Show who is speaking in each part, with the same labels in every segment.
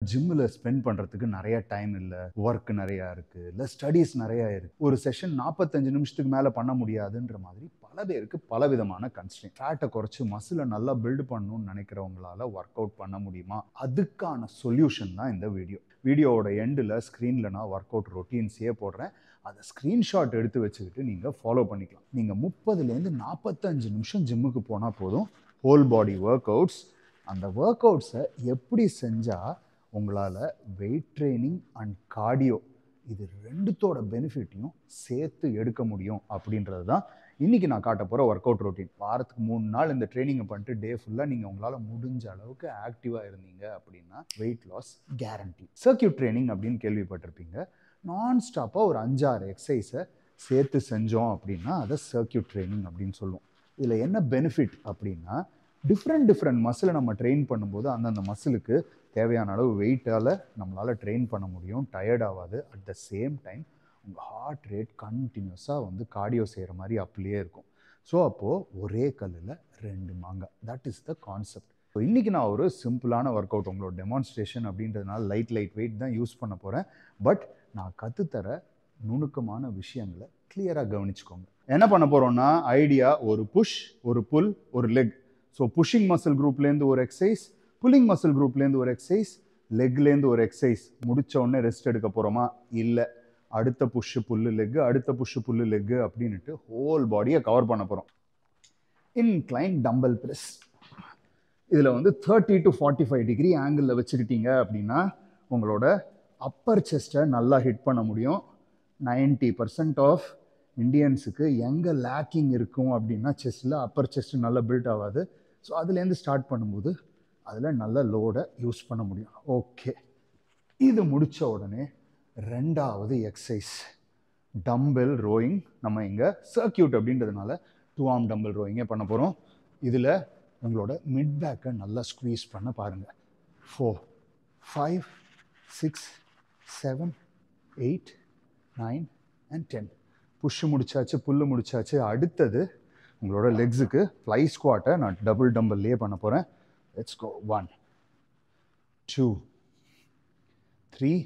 Speaker 1: ஜிம்மில் ஸ்பெண்ட் பண்ணுறதுக்கு நிறைய டைம் இல்லை, ஒர்க் நிறையா இருக்குது, இல்லை ஸ்டடீஸ் நிறையா இருக்குது, ஒரு செஷன் 45 நிமிஷத்துக்கு மேலே பண்ண முடியாதுன்ற மாதிரி பல பேருக்கு பல விதமான கன்ஸ்ட்ரெயின். ஃபேட்டை குறைச்சி மசிலை நல்லா பில்டு பண்ணணும்னு நினைக்கிறவங்களால ஒர்க் அவுட் பண்ண முடியுமா? அதுக்கான சொல்யூஷன் தான் இந்த வீடியோவோட எண்டில் ஸ்க்ரீனில் நான் ஒர்க் அவுட் ரொட்டீன்ஸே போடுறேன். அதை ஸ்க்ரீன்ஷாட் எடுத்து வச்சுக்கிட்டு நீங்கள் ஃபாலோ பண்ணிக்கலாம். நீங்கள் 30லேருந்து 45 நிமிஷம் ஜிம்முக்கு போனால் போதும். ஹோல் பாடி ஒர்க் அவுட்ஸ். அந்த ஒர்க் அவுட்ஸை எப்படி செஞ்சால் உங்களால் வெயிட் ட்ரைனிங் அண்ட் கார்டியோ இது ரெண்டுத்தோட பெனிஃபிட்டையும் சேர்த்து எடுக்க முடியும் அப்படின்றது தான் இன்றைக்கி நான் காட்ட போகிற ஒர்க் அவுட் ரொட்டீன். வாரத்துக்கு 3 நாள் இந்த ட்ரைனிங்கை பண்ணிட்டு டே ஃபுல்லாக நீங்கள் உங்களால் முடிஞ்ச அளவுக்கு ஆக்டிவாக இருந்தீங்க அப்படின்னா weight loss guarantee. Circuit training அப்படின்னு கேள்விப்பட்டிருப்பீங்க. நான் ஸ்டாப்பாக ஒரு 5-6 எக்ஸசைஸை சேர்த்து செஞ்சோம் அப்படின்னா அதை சர்க்கியூட் ட்ரைனிங் அப்படின்னு சொல்லுவோம். இதில் என்ன பெனிஃபிட் அப்படின்னா டிஃப்ரெண்ட் மசிலை நம்ம ட்ரெயின் பண்ணும்போது அந்தந்த மசிலுக்கு தேவையான அளவு வெயிட்டால் நம்மளால் ட்ரெயின் பண்ண முடியும், டயர்ட் ஆகாது. அட் த சேம் டைம் உங்கள் ஹார்ட் ரேட் கண்டினியூஸாக கார்டியோ செய்கிற மாதிரி அப்படியே இருக்கும். ஸோ அப்போது ஒரே கல்லில் 2 மாங்காய், that is the concept. So இன்றைக்கி நான் ஒரு சிம்பிளான ஒர்க் அவுட் உங்களோட டெமான்ஸ்ட்ரேஷன் அப்படின்றதுனால லைட் வெயிட் தான் யூஸ் பண்ண போகிறேன். பட் நான் கற்றுத்தர நுணுக்கமான விஷயங்களை கிளியராக கவனிச்சுக்கோங்க. என்ன பண்ண போகிறோன்னா ஐடியா ஒரு புஷ், ஒரு புல், ஒரு லெக். ஸோ புஷிங் மசில் குரூப்லேருந்து ஒரு எக்ஸசைஸ், புல்லிங் மசில் குரூப்லேருந்து ஒரு எக்ஸசைஸ், லெக்லேருந்து ஒரு எக்ஸசைஸ். முடித்த உடனே ரெஸ்ட் எடுக்க போகிறோமா? இல்லை. அடுத்த புஷ்ஷு புல்லு லெக்கு, அடுத்த புஷ்ஷு புல்லு லெக்கு அப்படின்ட்டு ஹோல் பாடியை கவர் பண்ண போகிறோம். Incline dumbbell press. இதில் 30 to 45 டிகிரி ஆங்கிளில் வச்சுக்கிட்டீங்க அப்படின்னா உங்களோட அப்பர் செஸ்ட்டை நல்லா ஹிட் பண்ண முடியும். 90% ஆஃப் இண்டியன்ஸுக்கு எங்கே லேக்கிங் இருக்கும் அப்படின்னா செஸ்ட்டில் அப்பர் செஸ்ட்டு நல்லா பில்ட் ஆகாது. ஸோ அதுலேருந்து ஸ்டார்ட் பண்ணும்போது அதில் நல்ல லோடை யூஸ் பண்ண முடியும். ஓகே, இது முடித்த உடனே 2வது எக்ஸசைஸ் டம்பல் ரோயிங். நம்ம இங்கே சர்க்கியூட் அப்படின்றதுனால 2 ஆர்ம் டம்பல் ரோயிங்கே பண்ண போகிறோம். இதில் உங்களோட மிட் பேக்கை நல்லா ஸ்குவீஸ் பண்ண பாருங்கள். 4, 5, 6, 7, 8, 9 and 10. புஷ்ஷு முடிச்சாச்சு, புல்லு முடிச்சாச்சு. அடுத்தது உங்களோட லெக்ஸுக்கு ஃப்ளை ஸ்குவாட்டை நான் டபுள் டம்பல்லையே பண்ண போகிறேன். Let's go. 1, 2, 3,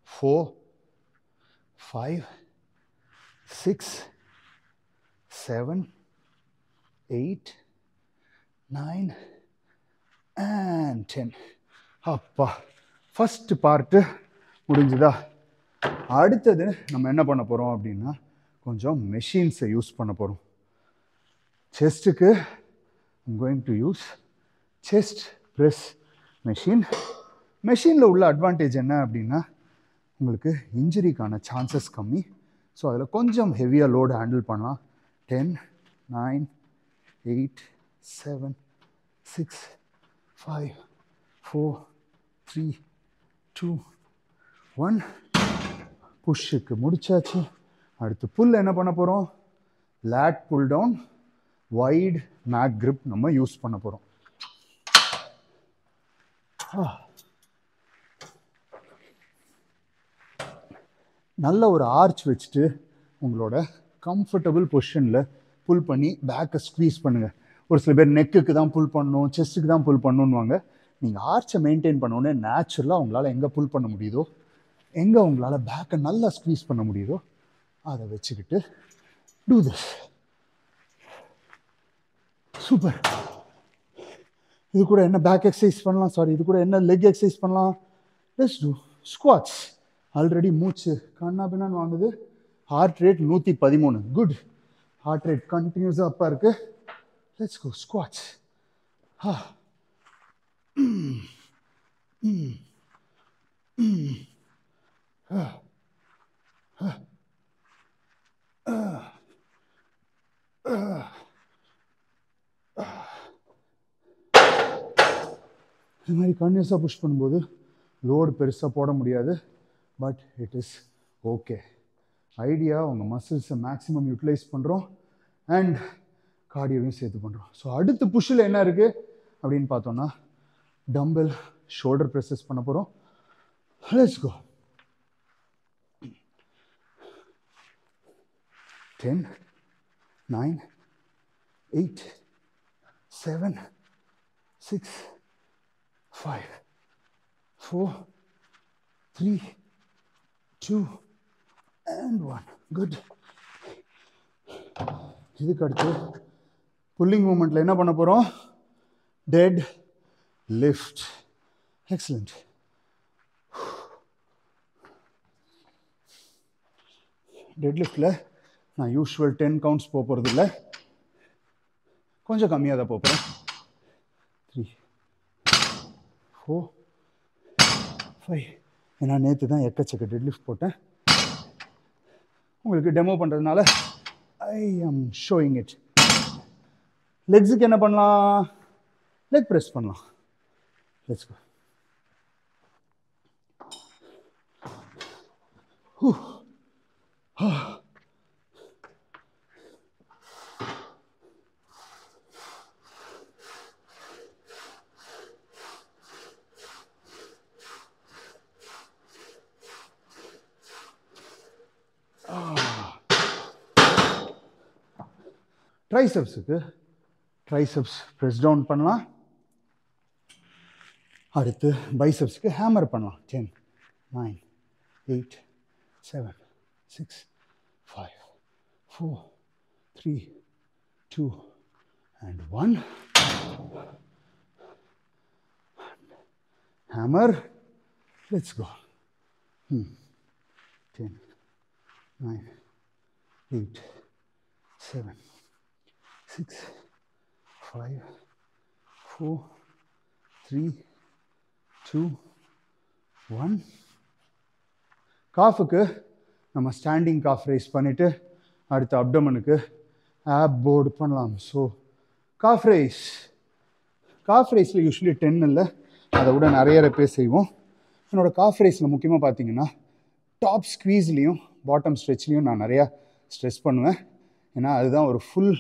Speaker 1: 4, 5, 6, 7, 8, 9 and 10. அப்பா, ஃபஸ்ட்டு பார்ட்டு முடிஞ்சுதா? அடுத்தது நம்ம என்ன பண்ண போகிறோம் அப்படின்னா கொஞ்சம் மெஷின்ஸை யூஸ் பண்ண போகிறோம். செஸ்ட்டுக்கு I'm going to use chest press machine. மெஷினில் உள்ள அட்வான்டேஜ் என்ன அப்படின்னா உங்களுக்கு இன்ஜுரிக்கான சான்சஸ் கம்மி. ஸோ அதில் கொஞ்சம் ஹெவியாக லோடு ஹேண்டில் பண்ணலாம். 10, 9, 8, 7, 6, 5, 4, 3, 2, 1. புஷ்ஷுக்கு முடிச்சாச்சு. அடுத்து புல் என்ன பண்ண போகிறோம்? லேட் புல் டவுன், வைட் மேக் கிரிப் நம்ம யூஸ் பண்ண போகிறோம். நல்ல ஒரு ஆர்ச் வச்சுட்டு உங்களோட கம்ஃபர்டபுள் பொசிஷனில் புல் பண்ணி பேக்கை ஸ்க்வீஸ் பண்ணுங்கள். ஒரு சில பேர் நெக்குக்கு தான் புல் பண்ணணும், செஸ்ட்டுக்கு தான் புல் பண்ணணுன்னுவாங்க. நீங்கள் ஆர்ச்சை மெயின்டைன் பண்ணோன்னே நேச்சுரலாக உங்களால் எங்கே புல் பண்ண முடியுதோ, எங்கே உங்களால் பேக்கை நல்லா ஸ்க்வீஸ் பண்ண முடியுதோ அதை வச்சுக்கிட்டு டூ திஸ். சூப்பர். இது கூட என்ன பேக் எக்ஸசைஸ் பண்ணலாம், சாரி இது கூட என்ன லெக் எக்ஸசைஸ் பண்ணலாம்? Let's do squats. ஆல்ரெடி மூச்சு கண்ணா பின்னான்னு வாங்குது. Heart rate 113. Good. Heart rate கண்டினியூஸாக அப்பா இருக்குது. Let's go squats. இது மாதிரி கன்யூஸாக புஷ் பண்ணும்போது லோடு பெருசாக போட முடியாது. But it is okay. Idea உங்கள் மசில்ஸை மேக்ஸிமம் யூட்டிலைஸ் பண்ணுறோம் அண்ட் கார்டியோவையும் சேர்த்து பண்ணுறோம். ஸோ அடுத்து புஷ்ஷில் என்ன இருக்குது அப்படின்னு பார்த்தோன்னா டம்பல் ஷோல்டர் ப்ரெஸ்ஸஸ் பண்ண போகிறோம். Let's go. 10, 9, 8, 7, 6, 5, 4, 3, 2 and 1. Good. இதுக்கு அடுத்து புல்லிங் மூமெண்ட்டில் என்ன பண்ண போகிறோம்? Deadlift. எக்ஸலண்ட். டெட் லிஃப்டில் நான் யூஸ்வல் 10 கவுண்ட்ஸ் போகிறது இல்லை, கொஞ்சம் கம்மியாக தான் போகிறேன். 3, 4, 5. ஏன்னா நேற்று தான் எக்கச்சக்க டெட் லிஃப்ட் போட்டேன். உங்களுக்கு டெமோ பண்ணுறதுனால ஐ ஆம் ஷோயிங் இட். லெக்ஸுக்கு என்ன பண்ணலாம்? லெக் ப்ரெஸ் பண்ணலாம். Let's go. ட்ரைசெப்ஸுக்கு ட்ரைசெப்ஸ் ப்ரெஸ் டவுன் பண்ணலாம். அடுத்து பைசெப்ஸுக்கு ஹேமர் பண்ணலாம். 10, 9, 8, 7, 6, 5, 4, 3, 2 and 1. Hammer. Let's go. 10, 9, 8, 7, 6, 5, 4, 3, 2, 1. காஃபுக்கு நம்ம ஸ்டாண்டிங் காஃப் ரைஸ் பண்ணிவிட்டு அடுத்து அப்டமனுக்கு ஆப் போர்டு பண்ணலாம். ஸோ காஃப் ரைஸில் யூஸ்வலி 10 இல்லை, அதை விட நிறைய ரெப்பே செய்வோம். என்னோடய காஃப் ரைஸில் முக்கியமாக பார்த்தீங்கன்னா டாப் ஸ்க்வீஸ்லேயும் பாட்டம் ஸ்ட்ரெச்லேயும் நான் நிறையா ஸ்ட்ரெச் பண்ணுவேன். ஏன்னா அதுதான் ஒரு ஃபுல்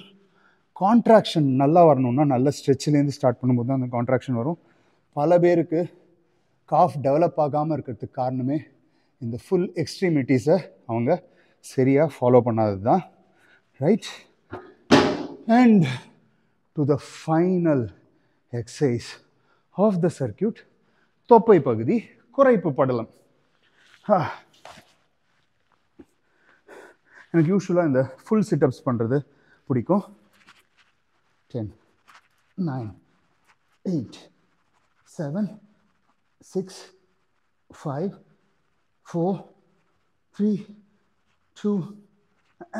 Speaker 1: கான்ட்ராக்ஷன் நல்லா வரணும்னா நல்ல ஸ்ட்ரெச்சிலேருந்து ஸ்டார்ட் பண்ணும்போது தான் அந்த கான்ட்ராக்ஷன் வரும். பல பேருக்கு காஃப் டெவலப் ஆகாமல் இருக்கிறதுக்கு காரணமே இந்த ஃபுல் எக்ஸ்ட்ரீமிட்டிஸை அவங்க சரியாக ஃபாலோ பண்ணாதது தான். Right. And to the final exercise of the circuit, தொப்பை பகுதி குறைப்பு படலம். எனக்கு யூஸ்வலாக இந்த ஃபுல் சிட்டப்ஸ் பண்ணுறது பிடிக்கும். 10, 9, 8, 7, 6, 5, 4, 3, 2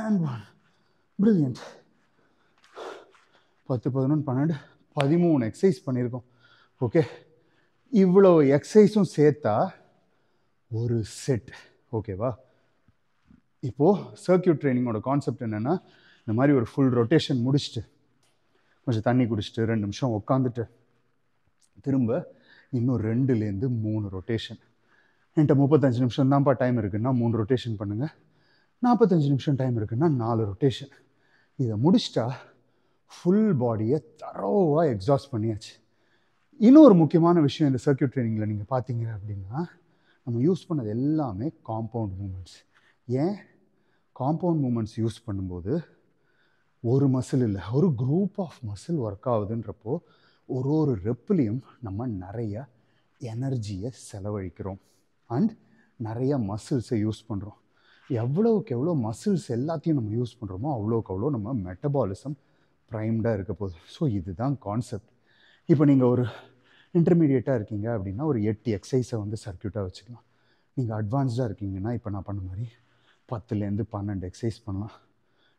Speaker 1: and 1. Brilliant. 10, 11, 12, 13 எக்ஸசைஸ் பண்ணியிருக்கோம். ஓகே, இவ்வளோ எக்ஸசைஸும் சேர்த்தா ஒரு செட். ஓகேவா? இப்போது சர்க்கியூட் ட்ரைனிங்கோட கான்செப்ட் என்னென்னா, இந்த மாதிரி ஒரு ஃபுல் ரொட்டேஷன் முடிச்சுட்டு கொஞ்சம் தண்ணி குடிச்சிட்டு 2 நிமிஷம் உட்காந்துட்டு திரும்ப இன்னும் 2லேருந்து 3 ரொட்டேஷன். என்கிட்ட 35 நிமிஷம் தான்ப்பா டைம் இருக்குன்னா 3 ரொட்டேஷன் பண்ணுங்கள். 45 நிமிஷம் டைம் இருக்குன்னா 4 ரொட்டேஷன். இதை முடிச்சிட்டா ஃபுல் பாடியை தரோவாக எக்ஸாஸ்ட் பண்ணியாச்சு. இன்னொரு முக்கியமான விஷயம் இந்த சர்க்கியூட் ட்ரைனிங்கில் நீங்கள் பார்த்தீங்க அப்படின்னா, நம்ம யூஸ் பண்ணது எல்லாமே காம்பவுண்ட் மூமெண்ட்ஸ். ஏன் காம்பவுண்ட் மூமெண்ட்ஸ் யூஸ் பண்ணும்போது ஒரு மசில் இல்லை, ஒரு குரூப் ஆஃப் மசில் ஒர்க் ஆகுதுன்றப்போ ஒரு ரெப்புலையும் நம்ம நிறைய எனர்ஜியை செலவழிக்கிறோம் அண்ட் நிறைய மசில்ஸை யூஸ் பண்ணுறோம். எவ்வளோக்கு எவ்வளோ மசில்ஸ் எல்லாத்தையும் நம்ம யூஸ் பண்ணுறோமோ அவ்வளோக்கு அவ்வளோ நம்ம மெட்டபாலிசம் ப்ரைம்டாக இருக்க போகுது. ஸோ இதுதான் கான்செப்ட். இப்போ நீங்கள் ஒரு இன்டர்மீடியேட்டாக இருக்கீங்க அப்படின்னா ஒரு 8 எக்ஸசைஸை வந்து சர்க்கியூட்டாக வச்சுக்கலாம். நீங்கள் அட்வான்ஸ்டாக இருக்கீங்கன்னா இப்போ நான் பண்ண மாதிரி 10லேருந்து 12 எக்ஸசைஸ் பண்ணலாம்.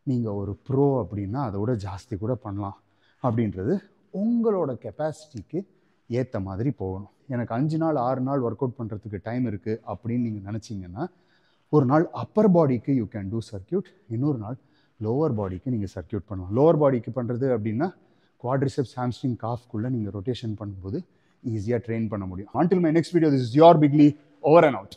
Speaker 1: நீங்கள் ஒரு ப்ரோ அப்படின்னா அதை விட ஜாஸ்தி கூட பண்ணலாம். அப்படின்றது உங்களோட கெப்பாசிட்டிக்கு ஏற்ற மாதிரி போகணும். எனக்கு 5 நாள் 6 நாள் ஒர்க் அவுட் பண்ணுறதுக்கு டைம் இருக்குது அப்படின்னு நீங்கள் நினச்சிங்கன்னா, ஒரு நாள் அப்பர் பாடிக்கு யூ கேன் டூ சர்க்கியூட், இன்னொரு நாள் லோவர் பாடிக்கு நீங்கள் சர்க்கியூட் பண்ணலாம். லோவர் பாடிக்கு பண்ணுறது அப்படின்னா குவாட்ரிசெப்ஸ், ஹாம்ஸ்ட்ரிங், காஃப்குள்ளே நீங்கள் ரொட்டேஷன் பண்ணும்போது ஈஸியாக ட்ரெயின் பண்ண முடியும். Until my next video, this is your Bigly, over and out.